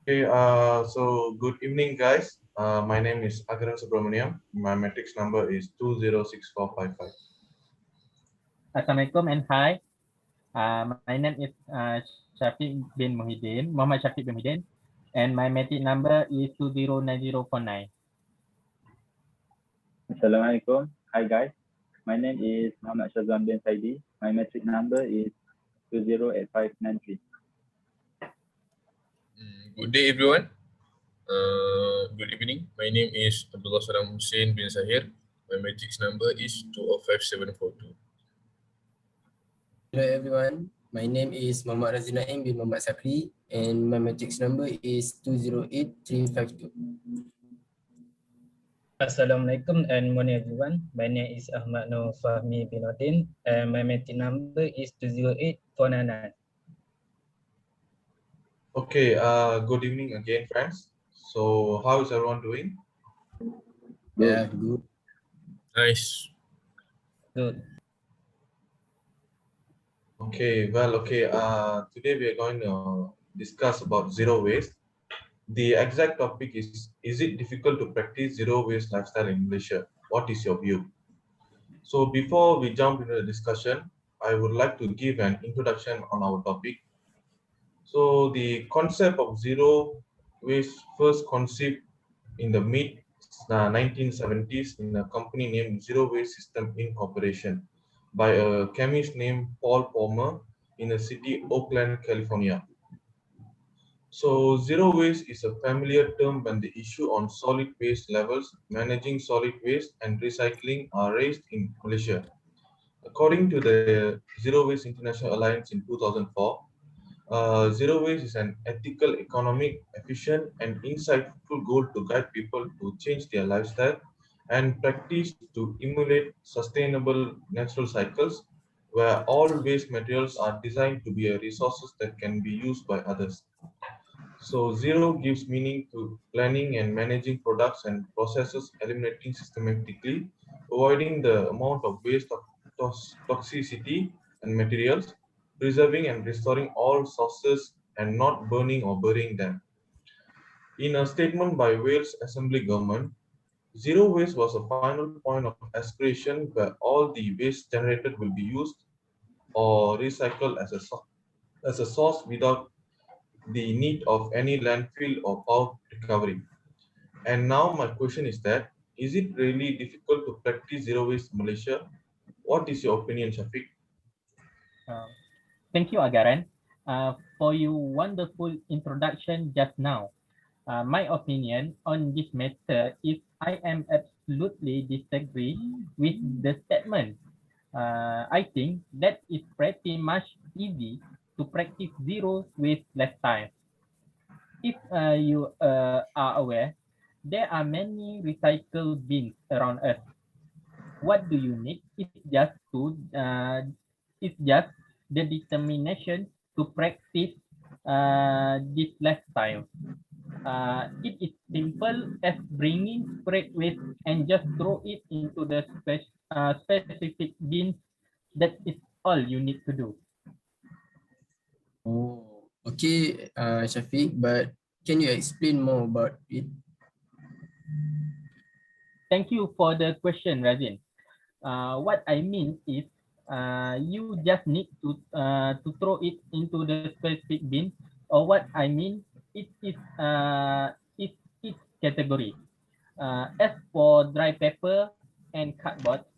Okay, so good evening, guys. My name is Agaran Subramaniam. My matrix number is 206455. Assalamualaikum and hi. My name is Muhammad Shafiq bin Muhyiddin, and my matric number is 209049. Assalamualaikum. Hi guys. My name is Muhammad Shazwan bin Saidi. My metric number is 208593. Good day, everyone. Good evening. My name is Abdullah Salam Hussein bin Zahir. My matrix number is 205742. Hello everyone, my name is Muhammad Razin Naim bin Muhammad Sakri and my matrix number is 208352. Assalamualaikum and morning everyone. My name is Ahmad Nur Fahmi bin Odin and my matric number is 208499. Okay, good evening again, friends. So, how is everyone doing? Yeah, good. Nice. Good. Okay, today we are going to discuss about zero waste. The exact topic is it difficult to practice zero waste lifestyle in Malaysia? What is your view? So, before we jump into the discussion, I would like to give an introduction on our topic. So the concept of zero waste first conceived in the mid 1970s in a company named Zero Waste System Incorporation by a chemist named Paul Palmer in the city Oakland, California. So zero waste is a familiar term when the issue on solid waste levels, managing solid waste and recycling are raised in Malaysia. According to the Zero Waste International Alliance in 2004, zero waste is an ethical, economic, efficient, and insightful goal to guide people to change their lifestyle and practice to emulate sustainable natural cycles where all waste materials are designed to be resources that can be used by others. So zero gives meaning to planning and managing products and processes, eliminating systematically, avoiding the amount of waste of toxicity and materials, preserving and restoring all sources and not burning or burying them. In a statement by Wales Assembly Government, zero waste was a final point of aspiration where all the waste generated will be used or recycled as a source without the need of any landfill or power recovery. And now my question is that, is it really difficult to practice zero waste in Malaysia? What is your opinion, Shafiq? Thank you, Agaran, for your wonderful introduction just now. My opinion on this matter is I am absolutely disagree with the statement. I think that is pretty much easy to practice zero waste lifestyle. If you are aware, there are many recycle bins around us. What do you need? It's just the determination to practice this lifestyle. It is simple as bringing scrap waste and just throw it into the specific bins. That is all you need to do. Oh, okay, Shafiq, but can you explain more about it? Thank you for the question, Razin. What I mean is you just need to throw it into the specific bin, or what I mean it its category. As for dry paper and cardboard,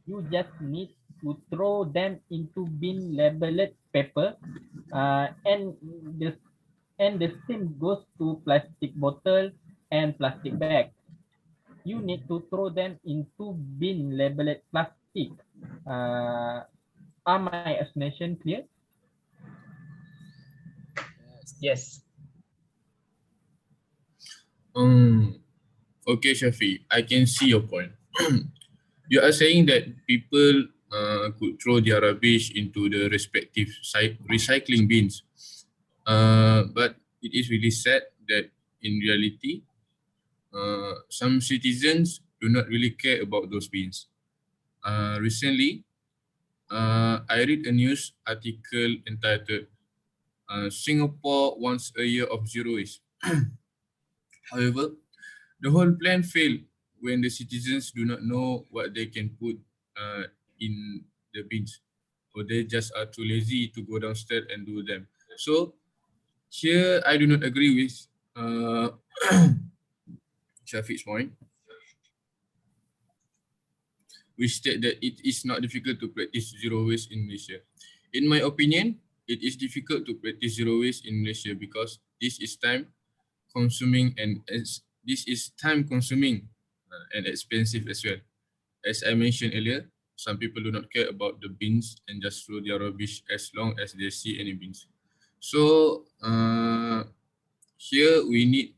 you just need to throw them into bin labeled paper, and the the same goes to plastic bottle and plastic bag. You need to throw them into bin labeled plastic. Uh, are my explanation clear? Yes. Okay, Shafi, I can see your point. You are saying that people could throw their rubbish into the respective recycling bins. But it is really sad that in reality, some citizens do not really care about those bins. Recently, I read a news article entitled Singapore Wants a Year of Zero Waste. However, the whole plan failed when the citizens do not know what they can put in the bins, or they just are too lazy to go downstairs and do them. So here I do not agree with Shafiq's point, which state that it is not difficult to practice zero waste in Malaysia. In my opinion, it is difficult to practice zero waste in Malaysia because this is time consuming and and expensive as well. As I mentioned earlier, some people do not care about the bins and just throw their rubbish as long as they see any bins. So here we need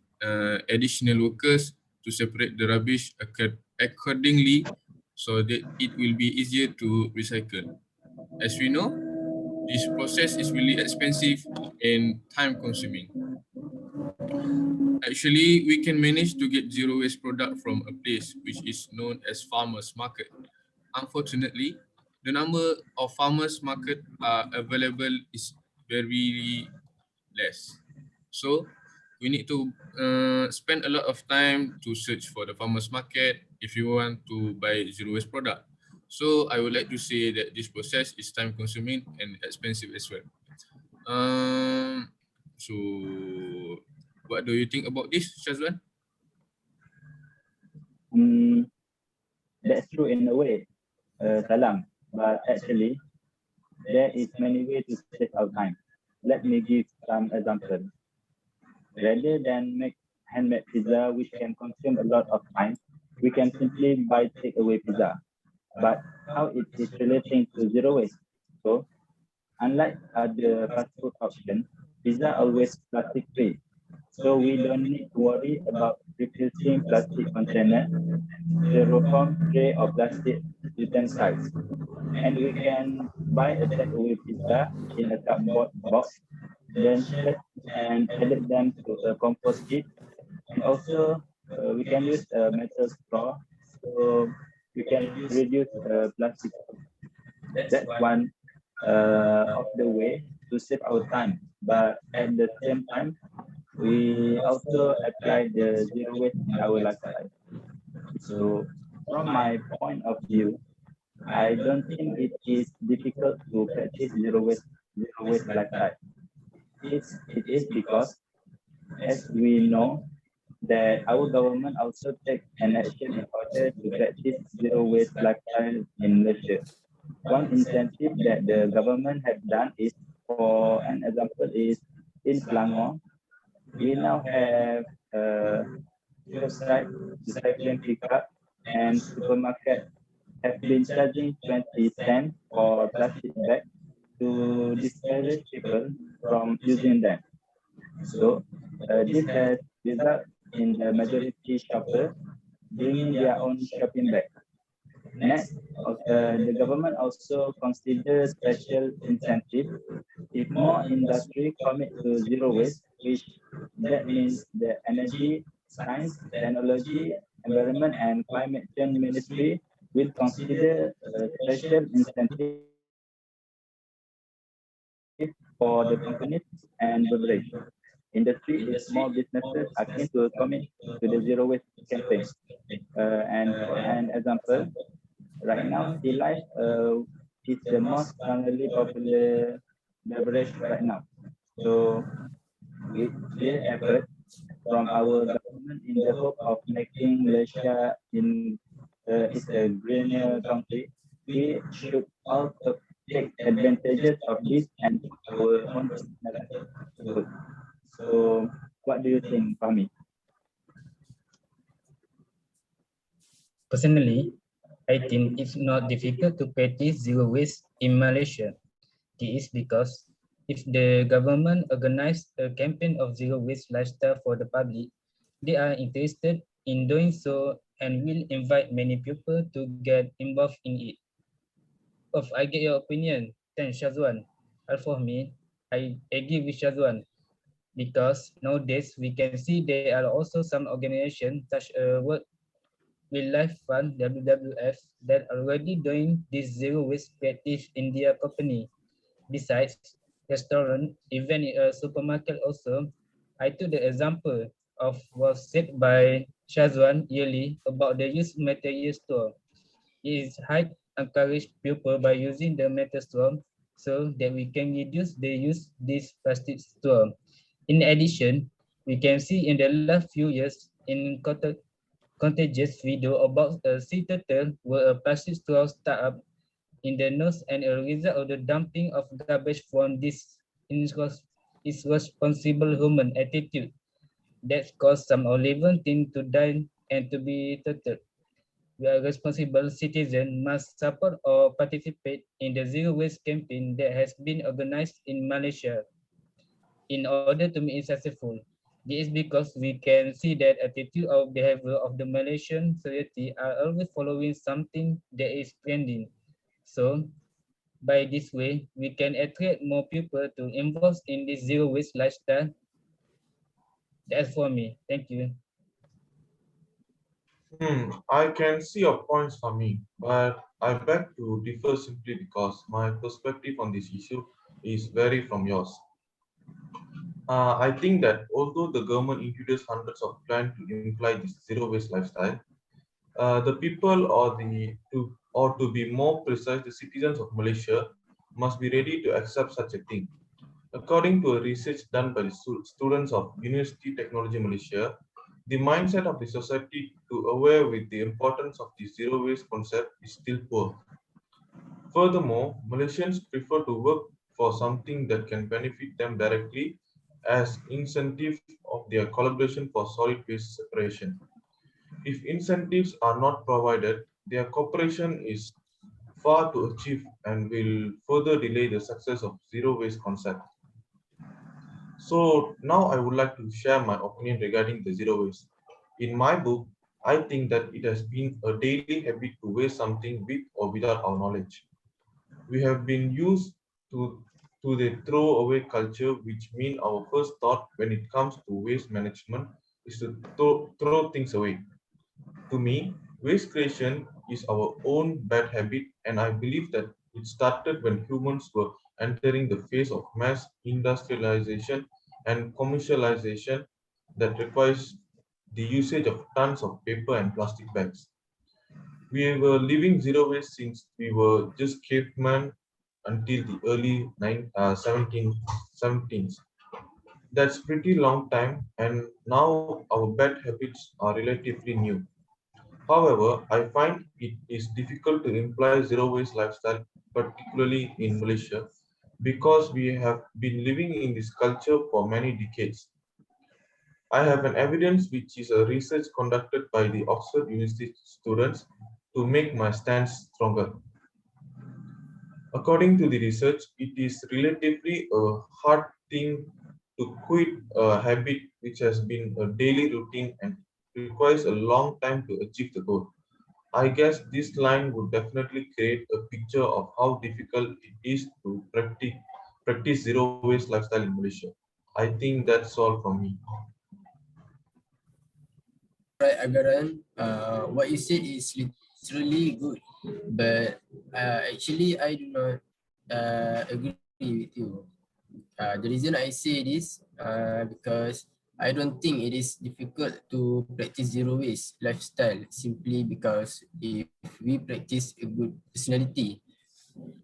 additional workers to separate the rubbish accordingly so that it will be easier to recycle. As we know, this process is really expensive and time consuming. Actually, we can manage to get zero waste product from a place which is known as farmers market. Unfortunately, the number of farmers market available is very less. So we need to spend a lot of time to search for the farmers market if you want to buy zero waste product. So I would like to say that this process is time consuming and expensive as well. So what do you think about this, Shazwan? That's true in a way, Salam. But actually, there is many ways to save our time. Let me give some examples. Rather than make handmade pizza, which can consume a lot of time, we can simply buy takeaway pizza. But how it is relating to zero waste? So, unlike other fast food options, pizza always plastic free. So we don't need to worry about replacing plastic container, styrofoam tray or plastic utensils. And we can buy a takeaway pizza in a cardboard box, then shred and edit them to a compost heap. And also, we can use a metal straw, so we can reduce plastic. That's one of the way to save our time. But at the same time, we also apply the zero waste in our lifestyle. So, from my point of view, I don't think it is difficult to practice zero waste lifestyle. It is because, as we know, that our government also take an action in order to practice zero waste lifestyle in Malaysia. One incentive that the government has done is, for an example, is in Selangor, we now have curbside recycling pickup, and supermarket have been charging 20 cents for plastic bags to discourage people from using them. So this has resulted in the majority shopper bringing their own shopping bag. Next, the government also considers special incentive if more industry commit to zero waste, which that means the energy, science, technology, environment, and climate change ministry will consider a special incentive for the companies and beverage industry if small businesses are keen to commit to the zero waste campaign. And for an example, right now, Sea Life is the most currently popular beverage right now. So with clear effort from our government in the hope of making Malaysia is a greener country, we should also take advantages of this and put our own personal effort to work. So what do you think, Fahmi? Personally, I think it's not difficult to practice zero waste in Malaysia. This is because if the government organize a campaign of zero waste lifestyle for the public, they are interested in doing so and will invite many people to get involved in it. If I get your opinion, thanks Shazwan. As for me, I agree with Shazwan because nowadays we can see there are also some organizations such as World Wildlife Fund WWF that are already doing this zero waste practice in their company. Besides restaurant, even a supermarket also, I took the example of was said by Shazwan yearly about the used material store. It is high encourage people by using the metal straw so that we can reduce the use this plastic straw. In addition, we can see in the last few years in contagious video about a sea turtle where a plastic straw stuck up in the nose and a result of the dumping of garbage from this irresponsible human attitude that caused some or living thing to die and to be turtled. We are responsible citizens must support or participate in the zero waste campaign that has been organized in Malaysia in order to make it successful. This is because we can see that attitude or behavior of the Malaysian society are always following something that is trending. So by this way, we can attract more people to invest in this zero waste lifestyle. That's for me. Thank you. I can see your points for me, but I beg to differ simply because my perspective on this issue is vary from yours. I think that although the government introduced hundreds of plans to imply this zero waste lifestyle, the people or to be more precise, the citizens of Malaysia must be ready to accept such a thing. According to a research done by the students of University Technology Malaysia, the mindset of the society to aware with the importance of the zero waste concept is still poor. Furthermore, Malaysians prefer to work for something that can benefit them directly as incentive of their collaboration for solid waste separation. If incentives are not provided, their cooperation is far to achieve and will further delay the success of zero waste concept. So now I would like to share my opinion regarding the zero waste. In my book, I think that it has been a daily habit to waste something with or without our knowledge. We have been used to, to the throwaway culture, which means our first thought when it comes to waste management is to throw things away. To me, waste creation is our own bad habit, and I believe that it started when humans were entering the phase of mass industrialization and commercialization that requires the usage of tons of paper and plastic bags. We were living zero waste since we were just cavemen until the early 17th. That's pretty long time, and now our bad habits are relatively new. However, I find it is difficult to imply zero waste lifestyle, particularly in Malaysia, because we have been living in this culture for many decades. I have an evidence which is a research conducted by the Oxford University students to make my stance stronger. According to the research, it is relatively a hard thing to quit a habit which has been a daily routine and requires a long time to achieve the goal. I guess this line would definitely create a picture of how difficult it is to practice zero waste lifestyle in Malaysia. I think that's all from me. Right, Agaran, what you said is literally good, but actually I do not agree with you. The reason I say this because I don't think it is difficult to practice zero waste lifestyle simply because if we practice a good personality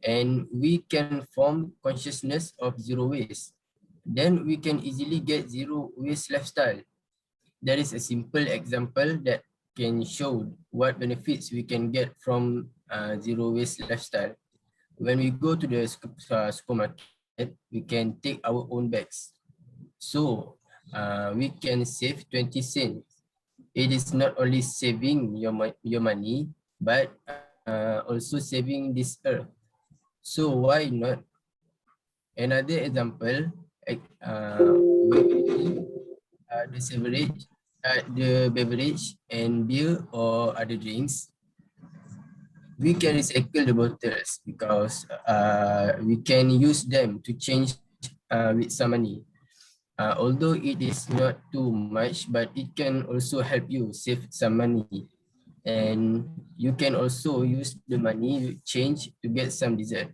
and we can form consciousness of zero waste, then we can easily get zero waste lifestyle. There is a simple example that can show what benefits we can get from zero waste lifestyle. When we go to the supermarket, we can take our own bags. So we can save 20 cents. It is not only saving your money, but also saving this earth. So why not? Another example, the beverage and beer or other drinks, we can recycle the bottles because we can use them to change with some money. Although it is not too much, but it can also help you save some money. And you can also use the money you change to get some dessert.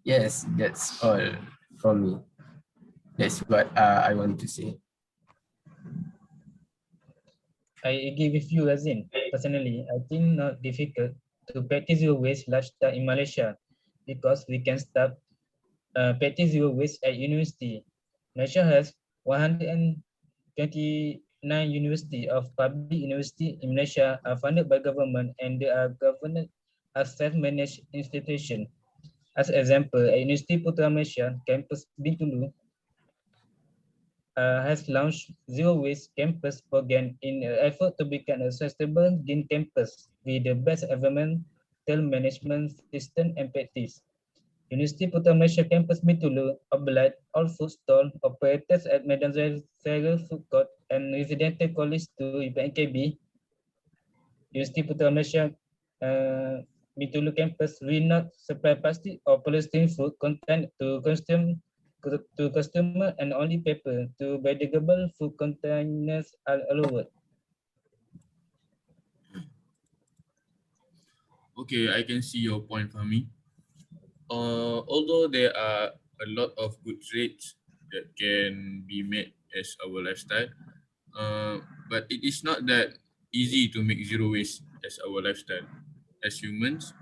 Yes, that's all from me. That's what I want to say. I agree with you, Razin. Personally, I think not difficult to practice zero waste lifestyle in Malaysia because we can start practice zero waste at university. Malaysia has 129 university of public university in Malaysia are funded by government and they are governed as self-managed institution. As example, at University Putra Malaysia, campus Bintulu has launched Zero Waste Campus program in an effort to become a sustainable green campus with the best environmental management system and practice. University Putra Malaysia Campus Bintulu obliged all food stall operators at Medan Zara Food Court and Residential College to UPNKB. University Putra Malaysia Bintulu Campus will not supply plastic or polystyrene food content to customer and only paper to biodegradable food containers are allowed. Okay, I can see your point, Fahmi. Although there are a lot of good traits that can be made as our lifestyle, but it is not that easy to make zero waste as our lifestyle. As humans,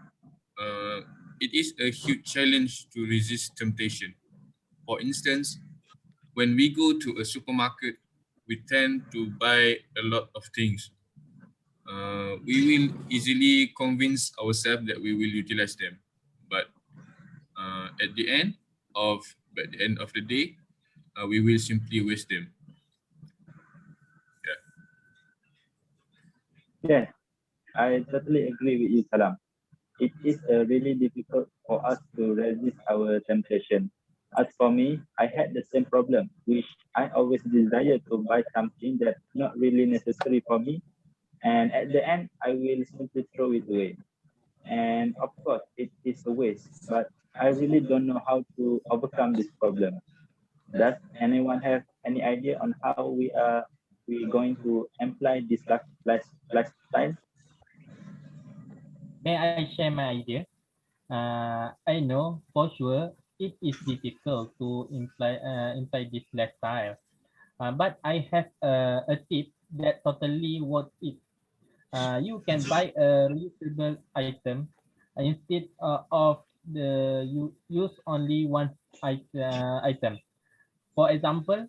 uh, it is a huge challenge to resist temptation. For instance, when we go to a supermarket, we tend to buy a lot of things. We will easily convince ourselves that we will utilize them, but at the end of the day, we will simply waste them. Yeah. Yes, I totally agree with you, Salam. It is really difficult for us to resist our temptation. As for me, I had the same problem, which I always desire to buy something that's not really necessary for me, and at the end, I will simply throw it away. And of course, it is a waste, but I really don't know how to overcome this problem. Does anyone have any idea on how we going to apply this lifestyle? May I share my idea? I know for sure it is difficult to imply this lifestyle, but I have a tip that totally worth it. You can buy a reusable item instead of the you use only one item. For example,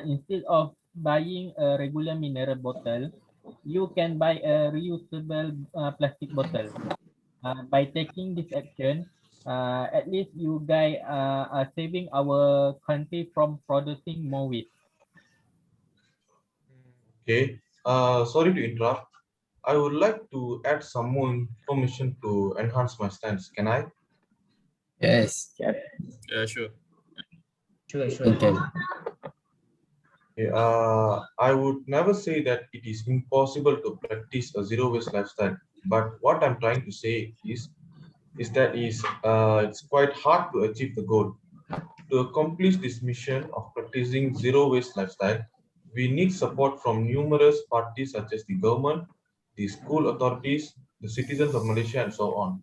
instead of buying a regular mineral bottle, you can buy a reusable plastic bottle. By taking this action, at least you guys are saving our country from producing more waste. Okay. Sorry to interrupt. I would like to add some more information to enhance my stance. Can I? Yes, Yes. Yeah, sure. Sure, you sure. can. Okay, I would never say that it is impossible to practice a zero waste lifestyle. But what I'm trying to say is that it's quite hard to achieve the goal. To accomplish this mission of practicing zero waste lifestyle, we need support from numerous parties such as the government, the school authorities, the citizens of Malaysia, and so on.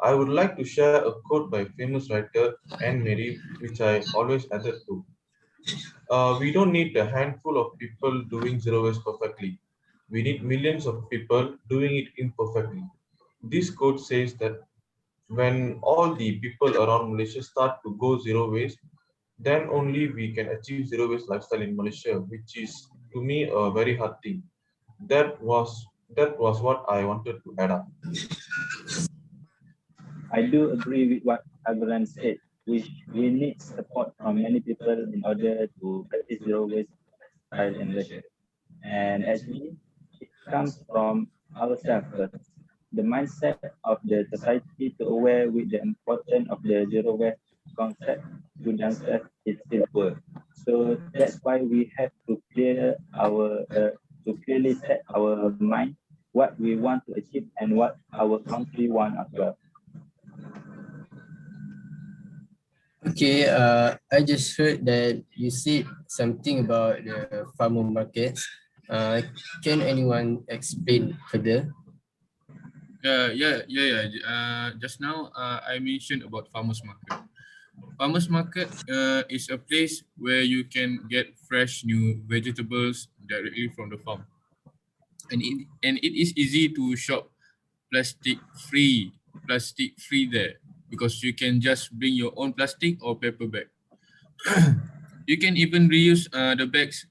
I would like to share a quote by famous writer Anne Mary, which I always adhere to. We don't need a handful of people doing zero waste perfectly. We need millions of people doing it imperfectly. This quote says that when all the people around Malaysia start to go zero waste, then only we can achieve zero waste lifestyle in Malaysia, which is to me a very hard thing. That was what I wanted to add up. I do agree with what Abraham said, which we need support from many people in order to practice zero waste lifestyle in Malaysia. And actually, it comes from ourselves first. The mindset of the society to aware with the importance of the zero waste concept to themselves is still poor. So that's why we have to to clearly set our mind what we want to achieve and what our country want as well. Okay, I just heard that you said something about the farmer markets. Can anyone explain further? Yeah. Just now, I mentioned about farmers market. Farmers market is a place where you can get fresh new vegetables directly from the farm. and it is easy to shop plastic free there, because you can just bring your own plastic or paper bag. You can even reuse the bags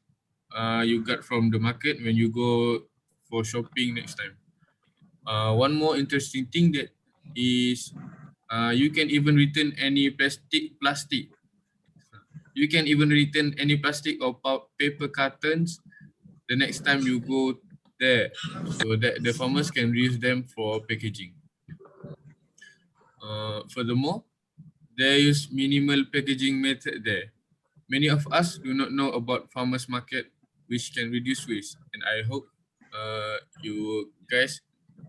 you got from the market when you go for shopping next time. One more interesting thing that is, you can even return any plastic. You can even return any plastic or paper cartons the next time you go there, so that the farmers can reuse them for packaging. Furthermore, there is minimal packaging method there. Many of us do not know about farmers market, which can reduce waste, and I hope you guys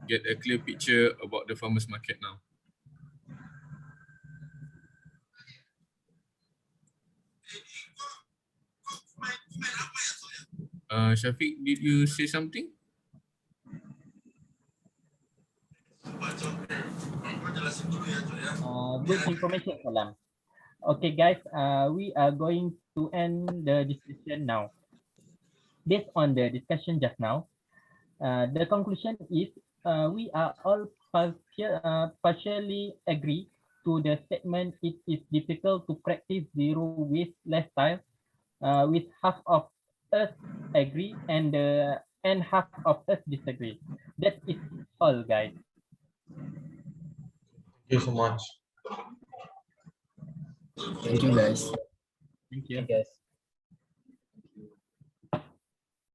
get a clear picture about the farmers market now. Shafiq, did you say something? Good information, Salam. Okay, guys, we are going to end the discussion now. Based on the discussion just now, the conclusion is we are all partially agree to the statement it is difficult to practice zero waste lifestyle, with half of us agree and half of us disagree. That is all, guys. Thank you so much. Thank you guys. Thank you. Okay, guys.